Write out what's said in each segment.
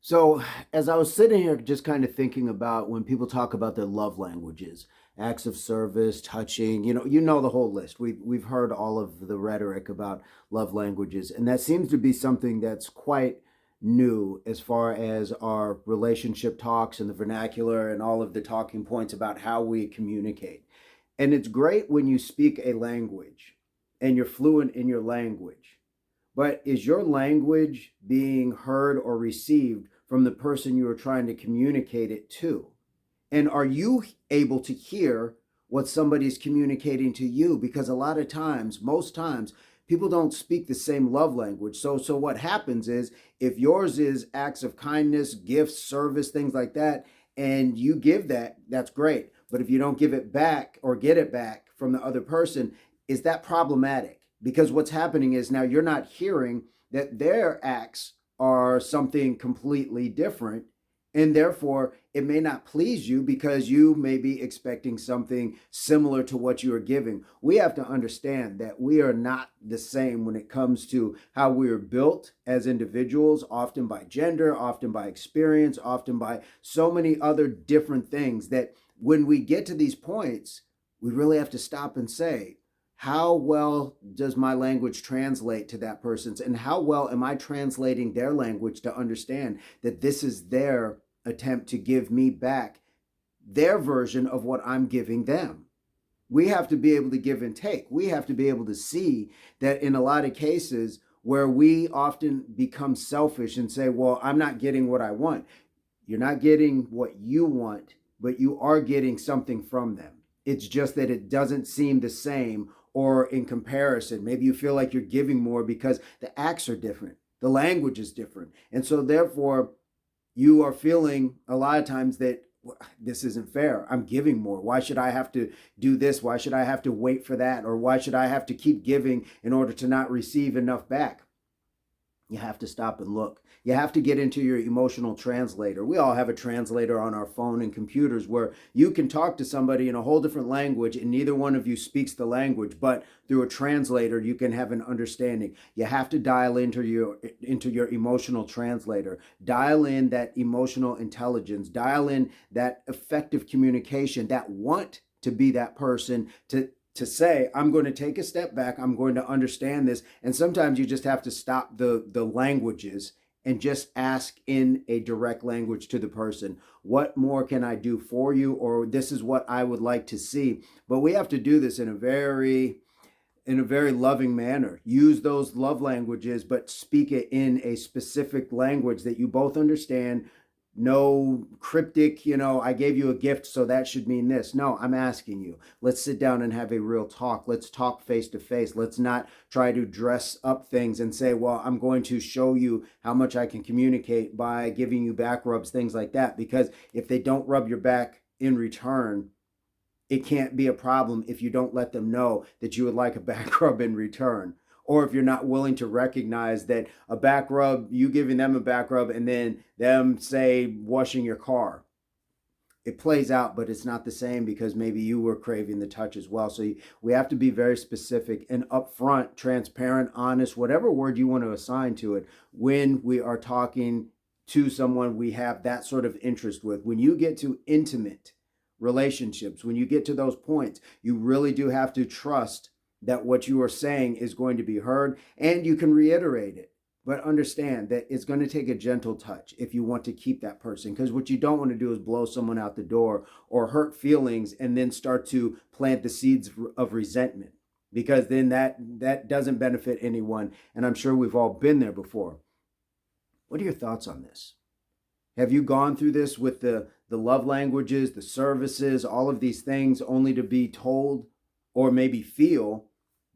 So, as I was sitting here just kind of thinking about when people talk about their love languages, acts of service, touching, you know the whole list. We've heard all of the rhetoric about love languages, and that seems to be something that's quite new as far as our relationship talks and the vernacular and all of the talking points about how we communicate. And it's great when you speak a language and you're fluent in your language, but is your language being heard or received from the person you are trying to communicate it to? And are you able to hear what somebody's communicating to you? Because a lot of times, most times, people don't speak the same love language. So what happens is if yours is acts of kindness, gifts, service, things like that, and you give that, that's great. But if you don't give it back or get it back from the other person, is that problematic? Because what's happening is now you're not hearing that their acts are something completely different, and therefore it may not please you because you may be expecting something similar to what you are giving. We have to understand that we are not the same when it comes to how we are built as individuals, often by gender, often by experience, often by so many other different things, that when we get to these points, we really have to stop and say, how well does my language translate to that person's, and how well am I translating their language to understand that this is their attempt to give me back their version of what I'm giving them? We have to be able to give and take. We have to be able to see that in a lot of cases where we often become selfish and say, well, I'm not getting what I want. You're not getting what you want, but you are getting something from them. It's just that it doesn't seem the same, or in comparison. Maybe you feel like you're giving more because the acts are different, the language is different. And so, therefore, you are feeling a lot of times that, "Well, this isn't fair. I'm giving more. Why should I have to do this? Why should I have to wait for that? Or why should I have to keep giving in order to not receive enough back?" You have to stop and look. You have to get into your emotional translator. We all have a translator on our phone and computers where you can talk to somebody in a whole different language and neither one of you speaks the language, but through a translator you can have an understanding. You have to dial into your emotional translator. Dial in that emotional intelligence. Dial in that effective communication, that want to be that person to say, I'm going to take a step back, I'm going to understand this. And sometimes you just have to stop the languages and just ask in a direct language to the person, what more can I do for you? Or this is what I would like to see. But we have to do this in a very loving manner. Use those love languages, but speak it in a specific language that you both understand. No cryptic, I gave you a gift, so that should mean this. No, I'm asking you. Let's sit down and have a real talk. Let's talk face to face. Let's not try to dress up things and say, well, I'm going to show you how much I can communicate by giving you back rubs, things like that. Because if they don't rub your back in return, it can't be a problem if you don't let them know that you would like a back rub in return. Or if you're not willing to recognize that a back rub, you giving them a back rub and then them, say, washing your car. It plays out, but it's not the same because maybe you were craving the touch as well. So we have to be very specific and upfront, transparent, honest, whatever word you want to assign to it when we are talking to someone we have that sort of interest with. When you get to intimate relationships, when you get to those points, you really do have to trust that what you are saying is going to be heard, and you can reiterate it. But understand that it's going to take a gentle touch if you want to keep that person, because what you don't want to do is blow someone out the door or hurt feelings and then start to plant the seeds of resentment, because then that doesn't benefit anyone. And I'm sure we've all been there before. What are your thoughts on this? Have you gone through this with the love languages, the services, all of these things, only to be told or maybe feel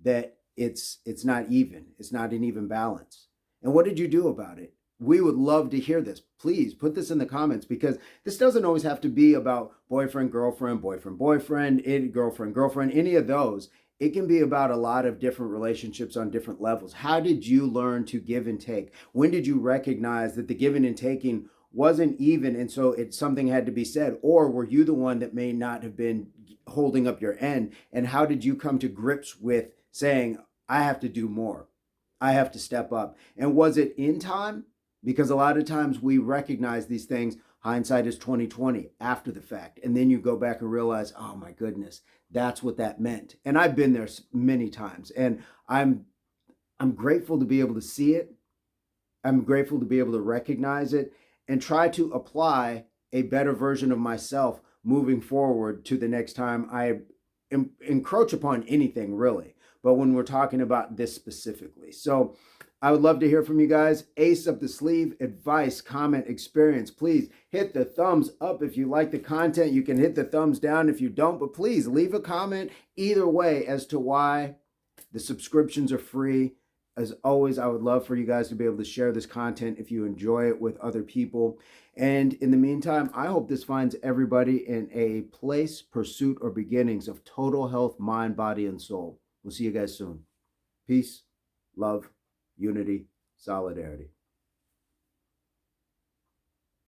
that it's not even, it's not an even balance? And what did you do about it? We would love to hear this. Please put this in the comments, because this doesn't always have to be about boyfriend, girlfriend, boyfriend, boyfriend, girlfriend, girlfriend, any of those. It can be about a lot of different relationships on different levels. How did you learn to give and take? When did you recognize that the giving and taking wasn't even, and so something had to be said? Or were you the one that may not have been holding up your end? And how did you come to grips with saying, I have to do more, I have to step up? And was it in time, because a lot of times we recognize these things. Hindsight is 2020 after the fact, and then you go back and realize, oh my goodness, that's what that meant. And I've been there many times, and I'm grateful to be able to see it. I'm grateful to be able to recognize it and try to apply a better version of myself moving forward to the next time I encroach upon anything, really. But when we're talking about this specifically. So I would love to hear from you guys. Ace up the sleeve, advice, comment, experience. Please hit the thumbs up if you like the content. You can hit the thumbs down if you don't, but please leave a comment either way as to why. The subscriptions are free. As always, I would love for you guys to be able to share this content if you enjoy it with other people. And in the meantime, I hope this finds everybody in a place, pursuit, or beginnings of total health, mind, body, and soul. We'll see you guys soon. Peace, love, unity, solidarity.